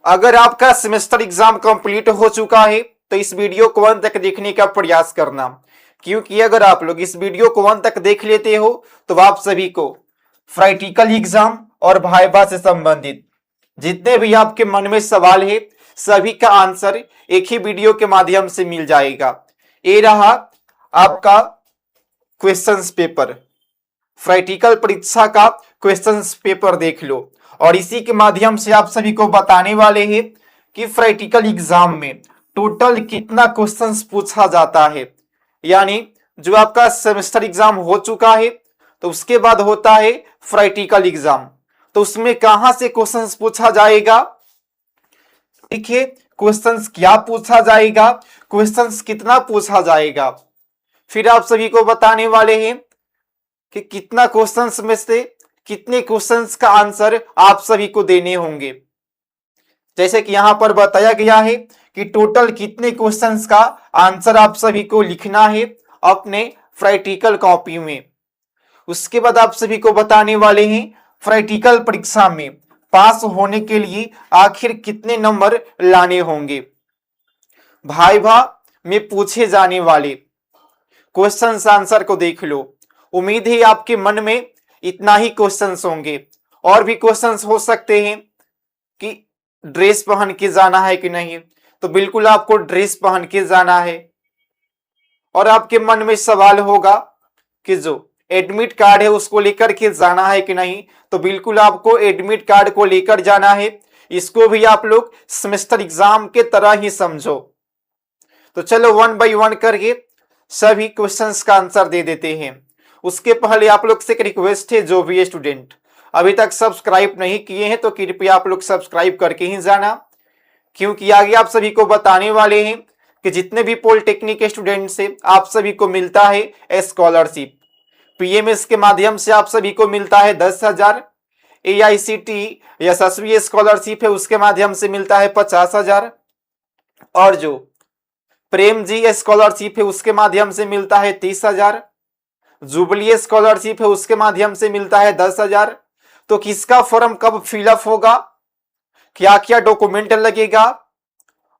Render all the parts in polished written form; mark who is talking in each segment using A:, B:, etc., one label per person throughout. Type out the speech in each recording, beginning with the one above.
A: अगर आपका semester exam complete हो चुका है तो इस वीडियो को अंत तक देखने का प्रयास करना, क्योंकि अगर आप लोग इस वीडियो को अंत तक देख लेते हो तो आप सभी को प्रैक्टिकल एग्जाम और वाइवा से संबंधित जितने भी आपके मन में सवाल है सभी का आंसर एक ही वीडियो के माध्यम से मिल जाएगा। ये रहा आपका क्वेश्चंस पेपर, प्रैक्टिकल परीक्षा का क्वेश्चंस पेपर देख लो। और इसी के माध्यम से आप सभी को बताने वाले हैं कि प्रैक्टिकल एग्जाम में टोटल कितना क्वेश्चंस पूछा जाता है। यानी जो आपका सेमेस्टर एग्जाम हो चुका है तो उसके बाद होता है प्रैक्टिकल एग्जाम, तो उसमें कहां से क्वेश्चंस पूछा जाएगा, ठीक है, क्वेश्चंस क्या पूछा जाएगा, क्वेश्चंस कितना पूछा जाएगा, फिर आप सभी को बताने वाले हैं कि कितना क्वेश्चंस में से कितने क्वेश्चंस का आंसर आप सभी को देने होंगे। जैसे कि यहां पर बताया गया है कि टोटल कितने क्वेश्चंस का आंसर आप सभी को लिखना है अपने प्रैक्टिकल कॉपी में। उसके बाद आप सभी को बताने वाले हैं प्रैक्टिकल परीक्षा में पास होने के लिए आखिर कितने नंबर लाने होंगे। वाइवा में पूछे जाने वाले क्वेश्चंस आंसर को देख लो। उम्मीद है आपके मन में इतना ही क्वेश्चंस होंगे, और भी क्वेश्चंस हो सकते हैं कि ड्रेस पहन के जाना है कि नहीं, तो बिल्कुल आपको ड्रेस पहन के जाना है। और आपके मन में सवाल होगा कि जो एडमिट कार्ड है उसको लेकर के जाना है कि नहीं, तो बिल्कुल आपको एडमिट कार्ड को लेकर जाना है। इसको भी आप लोग सेमेस्टर एग्जाम के तरह ही समझो। तो चलो वन बाय वन करके सभी क्वेश्चंस का आंसर दे देते हैं। उसके पहले आप लोग से एक रिक्वेस्ट है, जो भी स्टूडेंट अभी तक सब्सक्राइब नहीं किए हैं तो कृपया आप लोग सब्सक्राइब करके ही जाना, क्योंकि आगे आप सभी को बताने वाले हैं कि जितने भी पॉलिटेक्निक स्टूडेंट से आप सभी को मिलता है स्कॉलरशिप। पीएमएस के माध्यम से आप सभी को मिलता है 10,000, AICT यशस्वी स्कॉलरशिप है उसके माध्यम से मिलता है 50,000, और जो प्रेम जी स्कॉलरशिप है उसके माध्यम से मिलता है 30,000, जुबली स्कॉलरशिप है उसके माध्यम से मिलता है 10,000। तो किसका फॉर्म कब फिलअप होगा, क्या क्या डॉक्यूमेंट लगेगा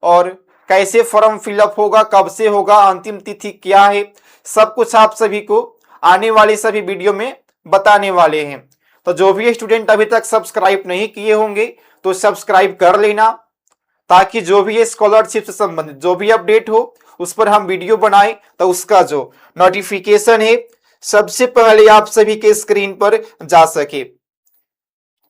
A: और कैसे फॉर्म फिलअप होगा, कब से होगा, अंतिम तिथि क्या है, सब कुछ आप सभी को आने वाले सभी वीडियो में बताने वाले हैं। तो जो भी स्टूडेंट अभी तक सब्सक्राइब नहीं किए होंगे तो सब्सक्राइब कर लेना, ताकि जो भी स्कॉलरशिप से संबंधित जो भी अपडेट हो उस पर हम वीडियो बनाए तो उसका जो नोटिफिकेशन है सबसे पहले आप सभी के स्क्रीन पर जा सके।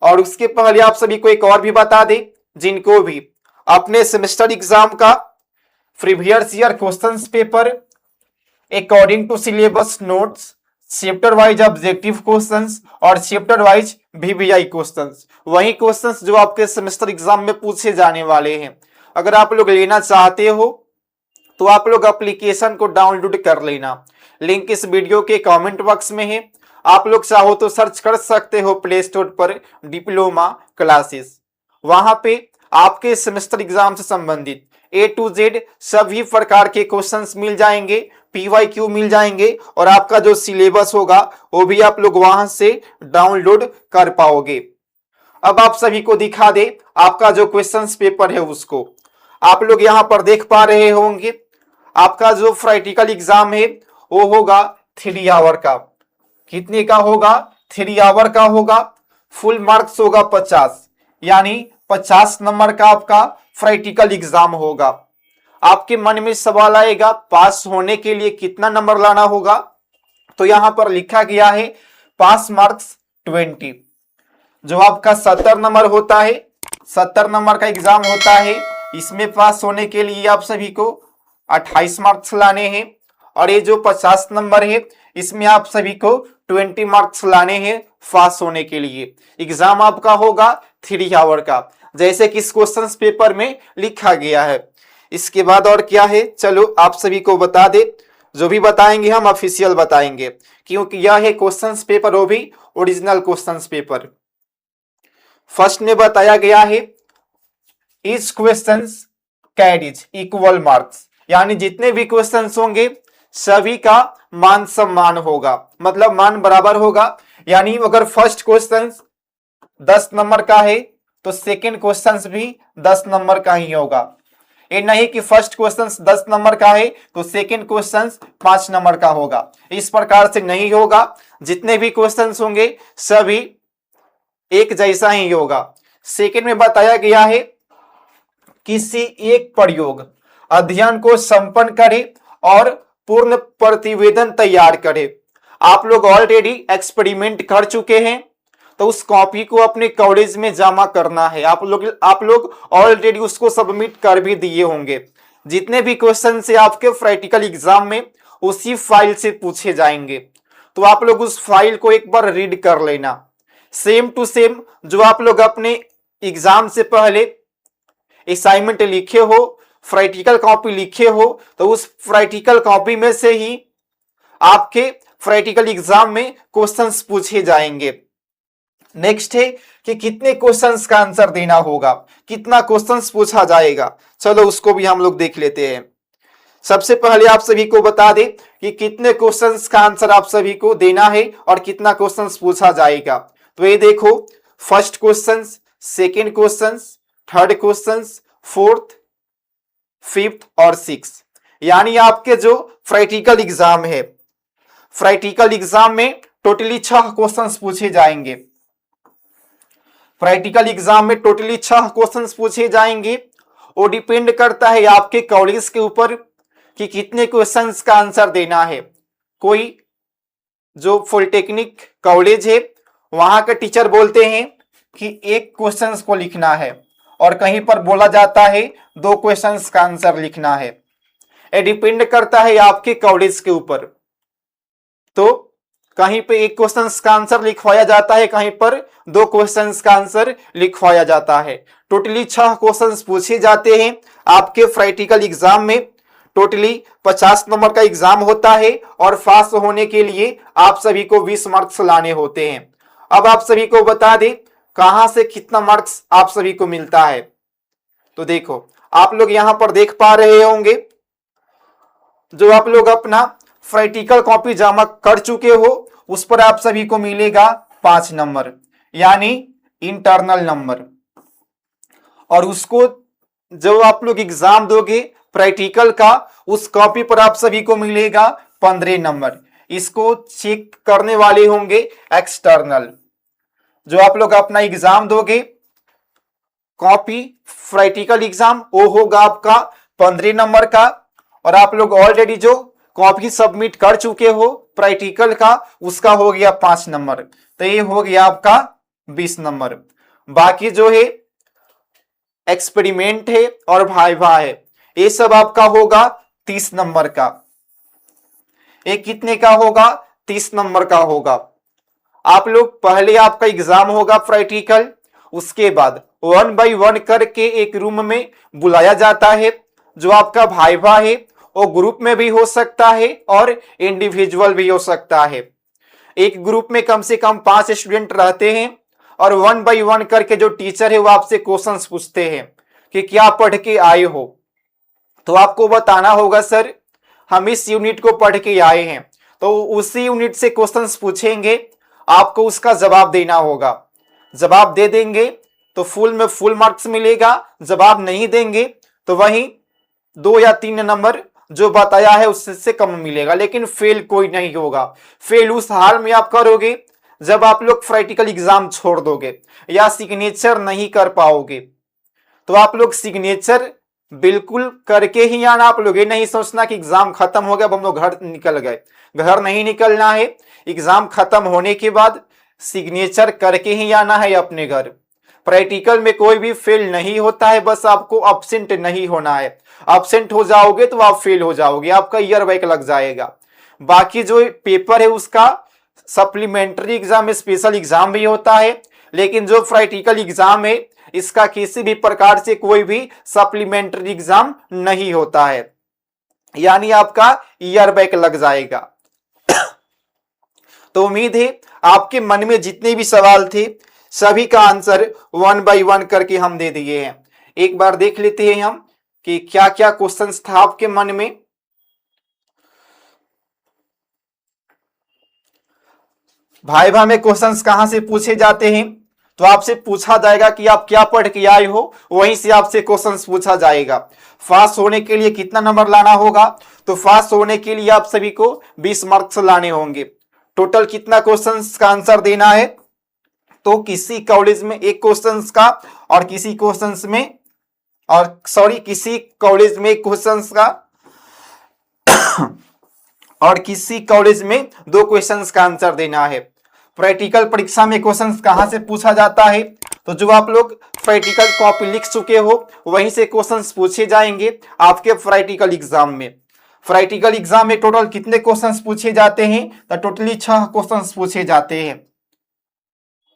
A: और उसके पहले आप सभी को एक और भी बता दें, जिनको भी अपने सेमेस्टर एग्जाम का previous year questions paper according to syllabus notes, chapter wise objective questions और चैप्टर वाइज VBI क्वेश्चंस, वही क्वेश्चंस जो आपके सेमेस्टर एग्जाम में पूछे जाने वाले हैं, अगर आप लोग लेना चाहते हो तो आप लोग एप्लीकेशन को डाउनलोड कर लेना। लिंक इस वीडियो के कमेंट बॉक्स में है, आप लोग चाहो तो सर्च कर सकते हो प्ले स्टोर पर डिप्लोमा क्लासेस। वहां पे आपके सेमेस्टर एग्जाम से संबंधित A to Z सभी प्रकार के क्वेश्चंस मिल जाएंगे, PYQ मिल जाएंगे, और आपका जो सिलेबस होगा वो भी आप लोग वहां से डाउनलोड कर पाओगे। अब आप सभी को दिखा दे आपका जो क्वेश्चंस पेपर है उसको आप लोग यहां पर देख पा रहे होंगे। आपका जो प्रैक्टिकल एग्जाम है वो होगा 3 आवर का। कितने का होगा, 3 आवर का होगा। फुल मार्क्स होगा 50, यानी 50 नंबर का आपका प्रैक्टिकल एग्जाम होगा। आपके मन में सवाल आएगा पास होने के लिए कितना नंबर लाना होगा, तो यहां पर लिखा गया है पास मार्क्स 20। जो आपका 70 नंबर होता है, 70 नंबर का एग्जाम होता है, इसमें पास होने के लिए आप सभी को 28 मार्क्स लाने हैं। और ये जो 50 नंबर है इसमें आप सभी को 20 मार्क्स लाने हैं पास होने के लिए। एग्जाम आपका होगा 3 आवर का, जैसे कि इस क्वेश्चन पेपर में लिखा गया है। इसके बाद और क्या है, चलो आप सभी को बता दे, जो भी बताएंगे हम ऑफिशियल बताएंगे, क्योंकि यह है क्वेश्चन पेपर, वो भी ओरिजिनल क्वेश्चन पेपर। फर्स्ट में बताया गया है each question carries equal marks, यानी जितने भी क्वेश्चंस होंगे सभी का मान सम्मान होगा, मतलब मान बराबर होगा। यानी अगर फर्स्ट क्वेश्चन 10 नंबर का है तो सेकंड क्वेश्चन भी 10 नंबर का ही होगा। ये नहीं कि फर्स्ट क्वेश्चन 10 नंबर का है तो सेकंड क्वेश्चन 5 नंबर का होगा, इस प्रकार से नहीं होगा। जितने भी क्वेश्चन होंगे सभी एक जैसा ही होगा। सेकंड में बताया गया है किसी एक प्रयोग अध्ययन को संपन्न करे और पूर्ण प्रतिवेदन तैयार करे। आप लोग ऑलरेडी एक्सपेरिमेंट कर चुके हैं तो उस कॉपी को अपने कॉलेज में जमा करना है। आप लोग ऑलरेडी उसको सबमिट कर भी दिए होंगे। जितने भी क्वेश्चन से आपके प्रैक्टिकल एग्जाम में उसी फाइल से पूछे जाएंगे, तो आप लोग उस फाइल को एक बार रीड कर लेना। सेम टू सेम जो आप लोग अपने एग्जाम से पहले असाइनमेंट लिखे हो, प्रैक्टिकल कॉपी लिखे हो, तो उस प्रैक्टिकल कॉपी में से ही आपके प्रैक्टिकल एग्जाम में क्वेश्चंस पूछे जाएंगे। नेक्स्ट है कि कितने क्वेश्चंस का आंसर देना होगा, कितना क्वेश्चंस पूछा जाएगा। चलो उसको भी हम लोग देख लेते हैं। सबसे पहले आप सभी को बता दें कि कितने क्वेश्चंस का आंसर आप सभी को देना है और कितना क्वेश्चंस पूछा जाएगा। तो ये देखो, first question, second question, third question, fourth, fifth और सिक्स, यानी आपके जो प्रैक्टिकल एग्जाम है, प्रैक्टिकल एग्जाम में टोटली 6 क्वेश्चंस पूछे जाएंगे। प्रैक्टिकल एग्जाम में टोटली 6 क्वेश्चंस पूछे जाएंगे। वो डिपेंड करता है आपके कॉलेज के ऊपर कि कितने क्वेश्चंस का आंसर देना है। कोई जो पॉलिटेक्निक कॉलेज है वहां के टीचर बोलते हैं कि एक क्वेश्चंस को लिखना है और कहीं पर बोला जाता है 2 क्वेश्चंस का आंसर लिखना है। ये डिपेंड करता है आपके कॉलेज के ऊपर। तो कहीं पे एक क्वेश्चन का आंसर लिखवाया जाता है, कहीं पर 2 क्वेश्चन का आंसर लिखवाया जाता है। टोटली 6 क्वेश्चन पूछे जाते हैं आपके प्रैक्टिकल एग्जाम में। टोटली 50 नंबर का एग्जाम होता है और पास होने के लिए आप सभी को 20 मार्क्स लाने होते हैं। अब आप सभी को बता दें कहां से कितना मार्क्स आप सभी को मिलता है। तो देखो, आप लोग यहां पर देख पा रहे होंगे, जो आप लोग अपना प्रैक्टिकल कॉपी जमा कर चुके हो उस पर आप सभी को मिलेगा 5 नंबर, यानी इंटरनल नंबर। और उसको जो आप लोग एग्जाम दोगे प्रैक्टिकल का, उस कॉपी पर आप सभी को मिलेगा 15 नंबर। इसको चेक करने वाले होंगे एक्सटर्नल। जो आप लोग अपना एग्जाम दोगे कॉपी प्रैक्टिकल एग्जाम, वो होगा आपका 15 नंबर का। और आप लोग ऑलरेडी जो कॉपी सबमिट कर चुके हो प्रैक्टिकल का, उसका हो गया 5 नंबर, तो ये हो गया आपका 20 नंबर। बाकी जो है एक्सपेरिमेंट है और वाइवा है, ये सब आपका होगा 30 नंबर का। ये कितने का होगा? 30 नंबर का होगा। आप लोग पहले आपका एग्जाम होगा प्रैक्टिकल, उसके बाद 1 बाय 1 करके एक रूम में बुलाया जाता है। जो आपका वाइवा है वो ग्रुप में भी हो सकता है और इंडिविजुअल भी हो सकता है। एक ग्रुप में कम से कम 5 स्टूडेंट रहते हैं और 1 बाय 1 करके जो टीचर है वो आपसे क्वेश्चंस पूछते हैं कि क्या पढ़ के आए हो। तो आपको बताना होगा सर हम इस यूनिट को पढ़ के आए हैं, तो उसी यूनिट से क्वेश्चंस पूछेंगे, आपको उसका जवाब देना होगा। जवाब दे देंगे तो फुल मार्क्स मिलेगा, जवाब नहीं देंगे तो वही 2 या 3 नंबर जो बताया है उससे कम मिलेगा, लेकिन फेल कोई नहीं होगा। फेल उस हाल में आप करोगे जब आप लोग प्रैक्टिकल एग्जाम छोड़ दोगे या सिग्नेचर नहीं कर पाओगे। तो आप लोग सिग्नेचर बिल्कुल करके ही आना। आप लोग ये नहीं सोचना कि एग्जाम खत्म हो गया अब हम लोग घर निकल गए, घर नहीं निकलना है। एग्जाम खत्म होने के बाद सिग्नेचर करके ही आना है अपने घर। प्रैक्टिकल में कोई भी फेल नहीं होता है, बस आपको अब्सेंट नहीं होना है। अब्सेंट हो जाओगे तो आप फेल हो जाओगे, आपका ईयर बैक लग जाएगा। बाकी जो पेपर है उसका सप्लीमेंट्री एग्जाम, स्पेशल एग्जाम भी होता है, लेकिन जो प्रैक्टिकल एग्जाम है इसका किसी भी प्रकार से कोई भी सप्लीमेंट्री एग्जाम नहीं होता है, यानी आपका ईयर बैक लग जाएगा। तो उम्मीद है आपके मन में जितने भी सवाल थे सभी का आंसर 1 बाय 1 करके हम दे दिए हैं। एक बार देख लेते हैं हम कि क्या क्या क्वेश्चंस था आपके मन में। वाइवा में क्वेश्चंस कहां से पूछे जाते हैं? तो आपसे पूछा जाएगा कि आप क्या पढ़ के आए हो, वहीं से आपसे क्वेश्चंस पूछा जाएगा। पास होने के लिए कितना नंबर लाना होगा, तो पास होने के लिए आप सभी को 20 मार्क्स लाने होंगे। टोटल कितना क्वेश्चंस का आंसर देना है, तो किसी कॉलेज में एक क्वेश्चंस का और किसी कॉलेज में एक क्वेश्चंस का और किसी कॉलेज में 2 क्वेश्चंस का आंसर देना है। प्रैक्टिकल परीक्षा में क्वेश्चंस कहां से पूछा जाता है, तो जो आप लोग प्रैक्टिकल कॉपी लिख चुके हो वहीं से क्वेश्चंस पूछे जाएंगे आपके प्रैक्टिकल एग्जाम में। प्रैक्टिकल एग्जाम में टोटल कितने क्वेश्चंस पूछे जाते हैं, तो टोटली 6 क्वेश्चंस पूछे जाते हैं।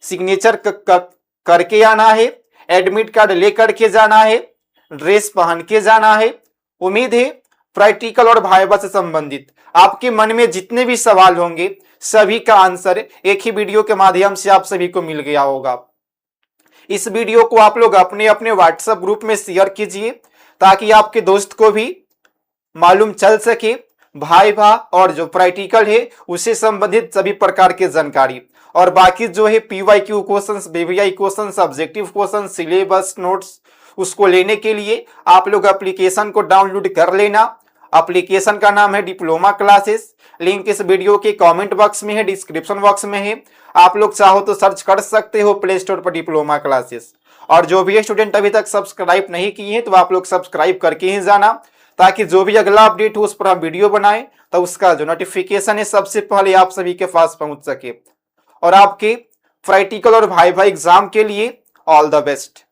A: सिग्नेचर करके आना है, एडमिट कार्ड लेकर के जाना है, ड्रेस पहन के जाना है। उम्मीद है प्रैक्टिकल और वाइवा से संबंधित आपके मन में जितने भी सवाल होंगे सभी का आंसर एक ही वीडियो के माध्यम से आप सभी को मिल गया होगा। इस वीडियो को आप लोग अपने अपने व्हाट्सएप ग्रुप में शेयर कीजिए ताकि आपके दोस्त को भी मालूम चल सके वाइवा और जो प्रैक्टिकल है उससे संबंधित सभी प्रकार की जानकारी। और बाकी जो है PYQ questions, BVI questions, objective question, syllabus notes, उसको लेने के लिए आप लोग एप्लीकेशन को डाउनलोड कर लेना। एप्लीकेशन का नाम है डिप्लोमा क्लासेस। लिंक इस वीडियो के कमेंट बॉक्स में है, डिस्क्रिप्शन बॉक्स में है। आप लोग चाहो तो सर्च कर सकते हो प्ले स्टोर पर डिप्लोमा क्लासेस। और जो भी स्टूडेंट अभी तक सब्सक्राइब नहीं किए हैं तो आप लोग सब्सक्राइब करके ही जाना, ताकि जो भी अगला अपडेट हो उस पर हम वीडियो बनाएं तो उसका जो नोटिफिकेशन है सबसे पहले आप सभी के पास पहुंच सके। और आपके प्रैक्टिकल और वाइवा एग्जाम के लिए ऑल द बेस्ट।